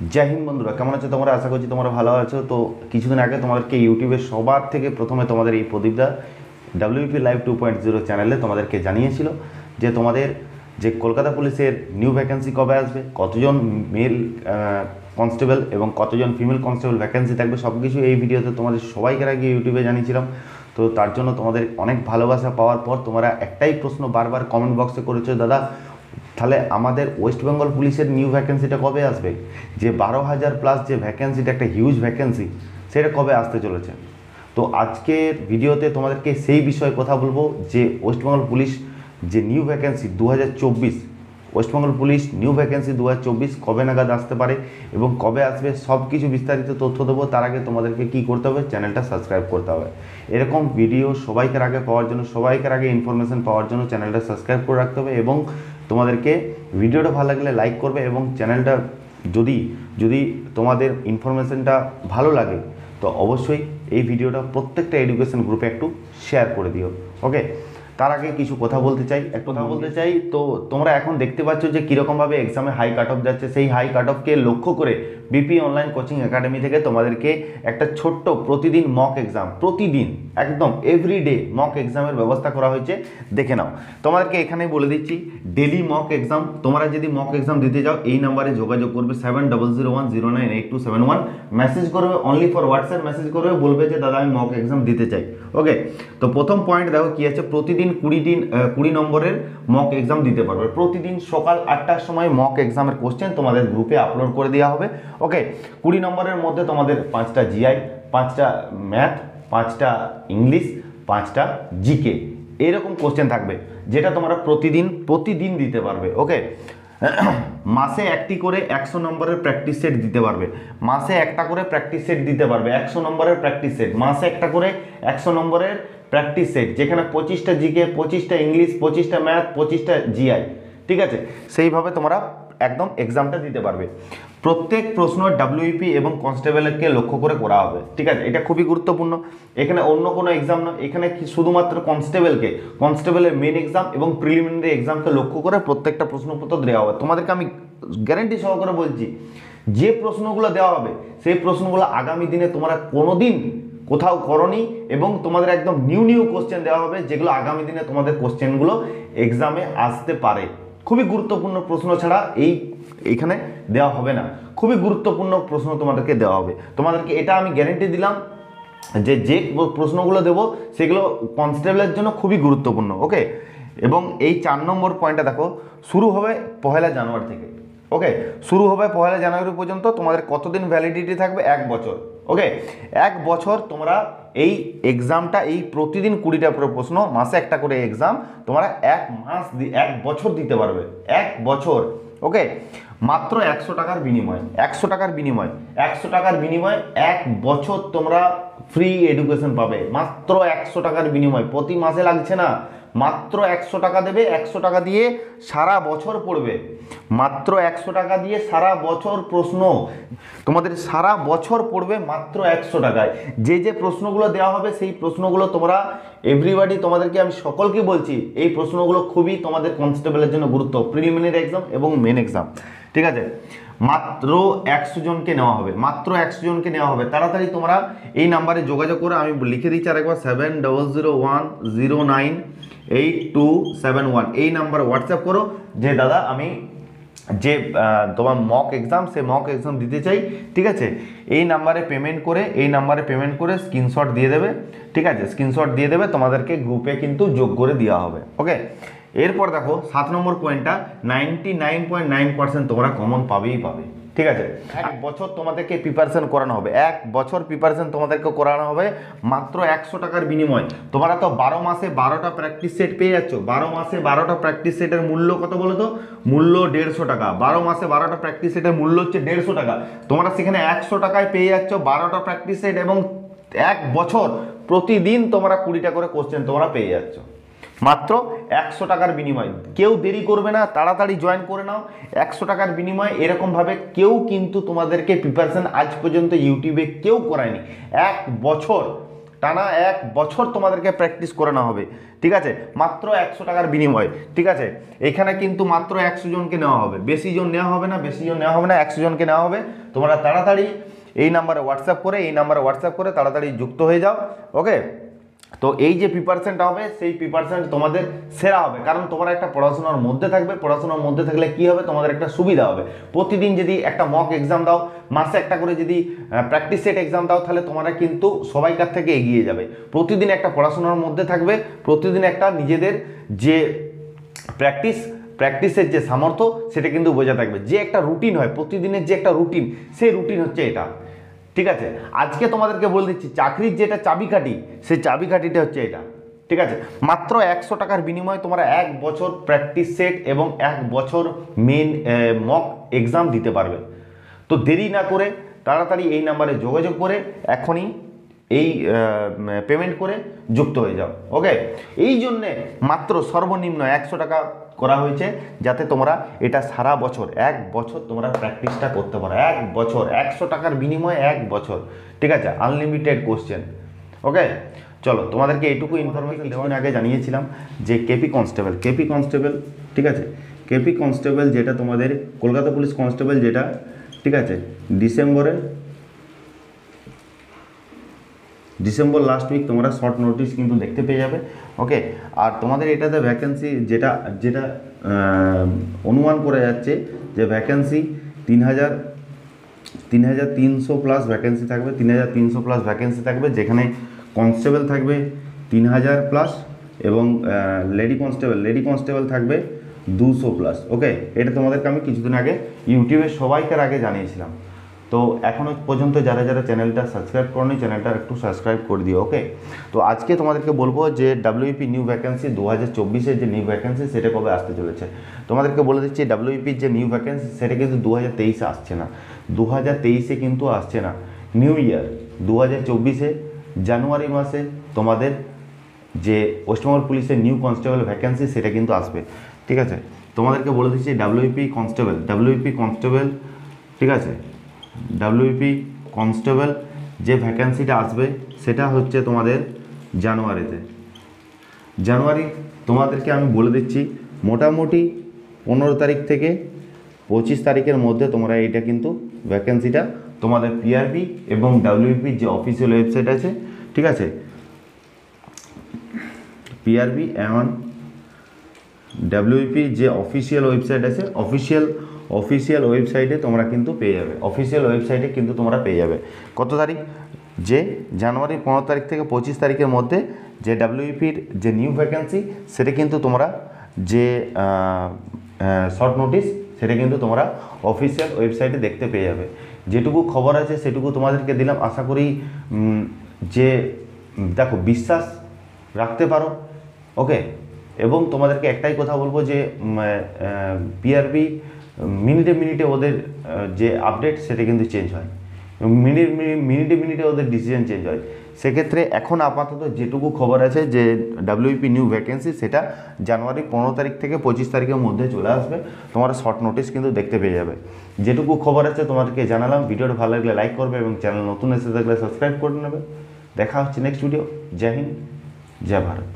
जय हिंद बंधुरा केमन आছো তোমরা আশা করছি তোমরা ভালো আছো। তো কিছুদিন আগে তোমাদেরকে ইউটিউবে সবার থেকে প্রথমে তোমাদের এই প্রদীপদা WP লাইভ 2.0 চ্যানেলে তোমাদেরকে জানিয়েছিল যে তোমাদের যে কলকাতা পুলিশের নিউ ভ্যাকেন্সি কবে আসবে, কতজন মেল কনস্টেবল এবং কতজন ফিমেল কনস্টেবল ভ্যাকেন্সি থাকবে, সব কিছু এই ভিডিওতে তোমাদের সবাইকে আগে ইউটিউবে জানিয়েছিলাম। তো তার জন্য তোমাদের অনেক ভালোবাসা পাওয়ার পর তোমরা একটাই প্রশ্ন বারবার কমেন্ট বক্সে করেছো, দাদা তাহলে আমাদের ওয়েস্ট বেঙ্গল পুলিশের নিউ ভ্যাকেন্সিটা কবে আসবে, যে 12,000 প্লাস যে ভ্যাকেন্সিটা একটা হিউজ ভ্যাকেন্সি, সেটা কবে আসতে চলেছে। তো আজকের ভিডিওতে তোমাদেরকে সেই বিষয়ে কথা বলবো যে ওয়েস্ট বেঙ্গল পুলিশ যে new vacancy 2024, West Bengal police new vacancy 2024 কবে নাগাদ আসতে পারে এবং কবে আসবে সব কিছু বিস্তারিত তথ্য দেবো। তার আগে তোমাদেরকে কি করতে হবে, চ্যানেলটা সাবস্ক্রাইব করতে হবে। এরকম ভিডিও সবাইকার আগে পাওয়ার জন্য, সবাইকার আগে ইনফরমেশন পাওয়ার জন্য চ্যানেলটা সাবস্ক্রাইব করে রাখতে হবে এবং তোমাদেরকে ভিডিওটা ভালো লাগলে লাইক করবে এবং চ্যানেলটা যদি যদি তোমাদের ইনফরমেশনটা ভালো লাগে তো অবশ্যই এই ভিডিওটা প্রত্যেকটা এডুকেশন গ্রুপে একটু শেয়ার করে দিও। ওকে, তার আগে কিছু কথা বলতে চাই। তো তোমরা এখন দেখতে পাচ্ছ যে কীরকমভাবে এক্সামে হাই কাট অফ যাচ্ছে। সেই হাই কাট অফকে লক্ষ্য করে বিপি অনলাইন কোচিং একাডেমি থেকে তোমাদেরকে একটা ছোট্ট প্রতিদিন মক এক্সাম, প্রতিদিন একদম এভরিডে মক এক্সামের ব্যবস্থা করা হয়েছে। দেখে নাও, তোমাদেরকে এখানে বলে দিচ্ছি ডেলি মক এক্সাম। তোমরা যদি মক এক্সাম দিতে যাও এই নাম্বারে যোগাযোগ করবে 7001098271, মেসেজ করবে অনলি ফর হোয়াটসঅ্যাপ, মেসেজ করবে বলবে যে দাদা আমি মক এক্সাম দিতে চাই। ওকে, তো প্রথম পয়েন্ট দেখো কি আছে, প্রতিদিন 20 নম্বরের মক এক্সাম দিতে পারবে। প্রতিদিন সকাল 8টার সময় মক এক্সামের কোশ্চেন তোমাদের গ্রুপে আপলোড করে দেওয়া হবে। ওকে, 20 নম্বরের মধ্যে তোমাদের 5টা জিআই, 5টা ম্যাথ, 5টা ইংলিশ, 5টা জিকে, এরকম কোশ্চেন থাকবে যেটা তোমরা প্রতিদিন দিতে পারবে। ওকে, মাসে একটি করে 100 নম্বরের প্র্যাকটিস সেট দিতে পারবে। মাসে একটা করে প্র্যাকটিস সেট দিতে পারবে, 100 নম্বরের প্র্যাকটিস সেট, মাসে একটা করে 100 নম্বরের প্র্যাকটিস সেট, যেখানে 25টা জিকে, 25টা ইংলিশ, 25টা ম্যাথ, 25টা জিআই। ঠিক আছে, সেইভাবে তোমরা একদম এক্সামটা দিতে পারবে। প্রত্যেক প্রশ্ন WEP এবং কনস্টেবলকে লক্ষ্য করে করা হবে। ঠিক আছে, এটা খুবই গুরুত্বপূর্ণ। এখানে অন্য কোনো এক্সাম না, এখানে শুধুমাত্র কনস্টেবলের মেন এক্সাম এবং প্রিলিমিনারি এক্সামকে লক্ষ্য করে প্রত্যেকটা প্রশ্নপত্র দেওয়া হবে। তোমাদেরকে আমি গ্যারান্টি সহকারে বলছি, যে প্রশ্নগুলো দেওয়া হবে সেই প্রশ্নগুলো আগামী দিনে তোমরা কোনোদিন কোথাও করনি এবং তোমাদের একদম নিউ কোশ্চেন দেওয়া হবে, যেগুলো আগামী দিনে তোমাদের কোশ্চেনগুলো এক্সামে আসতে পারে। খুবই গুরুত্বপূর্ণ প্রশ্ন ছাড়া এইখানে দেওয়া হবে না, খুবই গুরুত্বপূর্ণ প্রশ্ন তোমাদেরকে দেওয়া হবে। তোমাদেরকে এটা আমি গ্যারেন্টি দিলাম যে প্রশ্নগুলো দেবো সেগুলো কনস্টেবলের জন্য খুবই গুরুত্বপূর্ণ। ওকে, এবং এই 4 নম্বর পয়েন্টটা দেখো, শুরু হবে 1 জানুয়ারি থেকে। ওকে, শুরু হবে 1 জানুয়ারি পর্যন্ত। তোমাদের কতদিন ভ্যালিডিটি থাকবে? 1 বছর। ওকে, 1 বছর তোমরা এই এক্সামটা, এই প্রতিদিন 20টা করে প্রশ্ন, মাসে একটা করে এক্সাম, তোমরা 1 বছর দিতে পারবে। 1 বছর। ওকে, মাত্র 100 টাকার বিনিময়, 100 টাকার বিনিময়, 100 টাকার বিনিময় 1 বছর তোমরা ফ্রি এডুকেশন পাবে। মাত্র 100 টাকার বিনিময়, প্রতি মাসে লাগছে না, মাত্র 100 টাকা দেবে। 100 টাকা দিয়ে সারা বছর পড়বে, মাত্র 100 টাকা দিয়ে সারা বছর প্রশ্ন তোমাদের সারা বছর পড়বে মাত্র 100 টাকায়। যে প্রশ্নগুলো দেওয়া হবে সেই প্রশ্নগুলো তোমরা এভরিবাডি, তোমাদেরকে আমি সকলকে বলছি এই প্রশ্নগুলো খুবই তোমাদের কনস্টেবলের জন্য গুরুত্ব, প্রিলিমিনারি এক্সাম এবং মেন এক্সাম। ঠিক আছে, মাত্র 100 জনকে নেওয়া হবে, মাত্র 100 জনকে নেওয়া হবে। তাড়াতাড়ি তোমরা এই নাম্বারে যোগাযোগ করো, আমি লিখে দিচ্ছি আরেকবার 7001098271, এই নাম্বারে হোয়াটসঅ্যাপ করো যে দাদা আমি যে তোমার মক এক্সাম, সে মক এক্সাম দিতে চাই। ঠিক আছে, এই নাম্বারে পেমেন্ট করে স্ক্রিনশট দিয়ে দেবে। ঠিক আছে, স্ক্রিনশট দিয়ে দেবে, তোমাদেরকে গ্রুপে কিন্তু যোগ করে দেওয়া হবে। ওকে, এরপর দেখো 7 নম্বর পয়েন্টটা, 99.9% তোমরা কমন পাবেই পাবে। ঠিক আছে, 1 বছর তোমাদেরকে প্রিপারেশন করানো হবে, 1 বছর প্রিপারেশন তোমাদেরকে করানো হবে মাত্র 100 টাকার বিনিময়। তোমরা তো 12 মাসে 12টা প্র্যাকটিস সেট পেয়ে যাচ্ছ। 12 মাসে 12টা প্র্যাকটিস সেটের মূল্য কত বলো তো? মূল্য 150 টাকা। 12 মাসে 12টা প্র্যাকটিস সেটের মূল্য হচ্ছে 150 টাকা। তোমরা সেখানে 100 টাকায় পেয়ে যাচ্ছ 12টা প্র্যাকটিস সেট এবং 1 বছর প্রতিদিন তোমরা 20টা করে কোশ্চেন তোমরা পেয়ে যাচ্ছ মাত্র 100 টাকার বিনিময়। কেউ দেরি করবে না, তাড়াতাড়ি জয়েন করে নাও। 100 টাকার বিনিময় এরকমভাবে কেউ কিন্তু তোমাদেরকে প্রিপারেশন আজ পর্যন্ত ইউটিউবে কেউ করায়নি। 1 বছর টানা 1 বছর তোমাদেরকে প্র্যাকটিস করানো হবে, ঠিক আছে, মাত্র 100 টাকার বিনিময়ে, ঠিক আছে। এখানে কিন্তু মাত্র 100 জনকে নেওয়া হবে, বেশি জন নেওয়া হবে না, 100 জনকে নেওয়া হবে। তোমরা তাড়াতাড়ি এই নাম্বারে হোয়াটসঅ্যাপ করে তাড়াতাড়ি যুক্ত হয়ে যাও, ওকে। তো এই যে প্রিপারেশনটা হবে, সেই প্রিপারেশন তোমাদের সেরা হবে, কারণ তোমরা একটা পড়াশোনার মধ্যে থাকবে। পড়াশোনার মধ্যে থাকলে কি হবে, তোমাদের একটা সুবিধা হবে। প্রতিদিন যদি একটা মক এক্সাম দাও, মাসে একটা করে যদি প্র্যাকটিস সেট এক্সাম দাও, তাহলে তোমরা কিন্তু সবাইকার থেকে এগিয়ে যাবে। প্রতিদিন একটা পড়াশোনার মধ্যে থাকবে, প্রতিদিন একটা নিজেদের যে প্র্যাকটিসের যে সামর্থ্য সেটা কিন্তু বোঝা থাকবে। যে একটা রুটিন হয় প্রতিদিনের, যে একটা রুটিন, সেই রুটিন হচ্ছে এটা, ঠিক আছে। আজকে তোমাদেরকে বলে দিচ্ছি, চাকরির যেটা চাবিকাঠি, সেই চাবিকাঠিটা হচ্ছে এটা, ঠিক আছে। মাত্র 100 টাকার বিনিময়ে তোমরা 1 বছর প্র্যাকটিস সেট এবং 1 বছর মেন মক এক্সাম দিতে পারবে। তো দেরি না করে তাড়াতাড়ি এই নাম্বারে যোগাযোগ করে এখনই এই পেমেন্ট করে যুক্ত হয়ে যাও, ওকে। এই জন্যে মাত্র সর্বনিম্ন 100 টাকা করা হয়েছে, যাতে তোমরা এটা সারা বছর 1 বছর তোমরা প্র্যাকটিসটা করতে পারো। 1 বছর 100 টাকার বিনিময়ে 1 বছর, ঠিক আছে, আনলিমিটেড কোশ্চেন, ওকে। চলো, তোমাদেরকে এইটুকু ইনফরমেশন দেওয়ার আগে জানিয়েছিলাম যে কেপি কনস্টেবল, ঠিক আছে, কেপি কনস্টেবল যেটা তোমাদের কলকাতা পুলিশ কনস্টেবল যেটা, ঠিক আছে, ডিসেম্বর লাস্ট উইক তোমরা শর্ট নোটিশ কিন্তু দেখতে পেয়ে যাবে, ওকে। আর তোমাদের এটাতে ভ্যাকেন্সি যেটা অনুমান করা যাচ্ছে যে ভ্যাকেন্সি 3300 প্লাস ভ্যাকেন্সি থাকবে, 3300 প্লাস ভ্যাকেন্সি থাকবে, যেখানে কনস্টেবল থাকবে 3000 প্লাস এবং লেডি কনস্টেবল থাকবে 200 প্লাস, ওকে। এটা তোমাদেরকে আমি কিছুদিন আগে ইউটিউবে সবাইকার আগে জানিয়েছিলাম। তো এখনও পর্যন্ত যারা যারা চ্যানেলটা সাবস্ক্রাইব করনি, চ্যানেলটা একটু সাবস্ক্রাইব করে দিও, ওকে। তো আজকে তোমাদেরকে বলবো যে ডাব্লিউপি নিউ ভ্যাকেন্সি 2024-এর যে নিউ ভ্যাকেন্সি সেটা কবে আসতে চলেছে। তোমাদেরকে বলে দিচ্ছি, ডাব্লিউপির যে নিউ ভ্যাকেন্সি সেটা কিন্তু 2023-এ আসছে না, 2023-এ কিন্তু আসছে না। নিউ ইয়ার 2024-এ জানুয়ারি মাসে তোমাদের যে ওয়েস্টবেঙ্গল পুলিশের নিউ কনস্টেবল ভ্যাকেন্সি সেটা কিন্তু আসবে, ঠিক আছে। তোমাদেরকে বলে দিচ্ছি ডাব্লিউপি কনস্টেবল, ঠিক আছে, ডাব্লিউপি কনস্টেবল যে ভ্যাকেন্সিটা আসবে সেটা হচ্ছে তোমাদের জানুয়ারি। তোমাদেরকে আমি বলে দিচ্ছি, মোটামুটি 15 তারিখ থেকে 25 তারিখের মধ্যে তোমরা এইটা কিন্তু ভ্যাকেন্সিটা তোমাদের পিআরবি এবং ডাব্লিউপির যে অফিসিয়াল ওয়েবসাইট আছে, ঠিক আছে, পিআরবি এবং ডাব্লিউপি যে অফিসিয়াল ওয়েবসাইট আছে, অফিসিয়াল ওয়েবসাইটে তোমরা কিন্তু পেয়ে যাবে। কত তারিখ, যে জানুয়ারি 15 তারিখ থেকে 25 তারিখের মধ্যে যে ডাব্লিউপির যে নিউ ভ্যাকেন্সি সেটা কিন্তু তোমরা যে শর্ট নোটিশ সেটা কিন্তু তোমরা অফিসিয়াল ওয়েবসাইটে দেখতে পেয়ে যাবে। যেটুকু খবর আছে সেটুকু তোমাদেরকে দিলাম। আশা করি যে দেখো, বিশ্বাস রাখতে পারো, ওকে। এবং তোমাদেরকে একটাই কথা বলবো যে পিআরবি মিনিটে ওদের যে আপডেট সেটা কিন্তু চেঞ্জ হয়, মিনিটে ওদের ডিসিশন চেঞ্জ হয়। সেক্ষেত্রে এখন আপাতত যেটুকু খবর আছে যে ডাব্লিউপি নিউ ভ্যাকেন্সি সেটা জানুয়ারি 15 তারিখ থেকে 25 তারিখের মধ্যে চলে আসবে, তোমরা শর্ট নোটিশ কিন্তু দেখতে পেয়ে যাবে। যেটুকু খবর আছে তোমাদেরকে জানালাম। ভিডিওটা ভালো লাগলে লাইক করবে এবং চ্যানেল নতুন এসে থাকলে সাবস্ক্রাইব করে নেবে। দেখা হচ্ছে নেক্সট ভিডিও। জয় হিন্দ, জয় ভারত।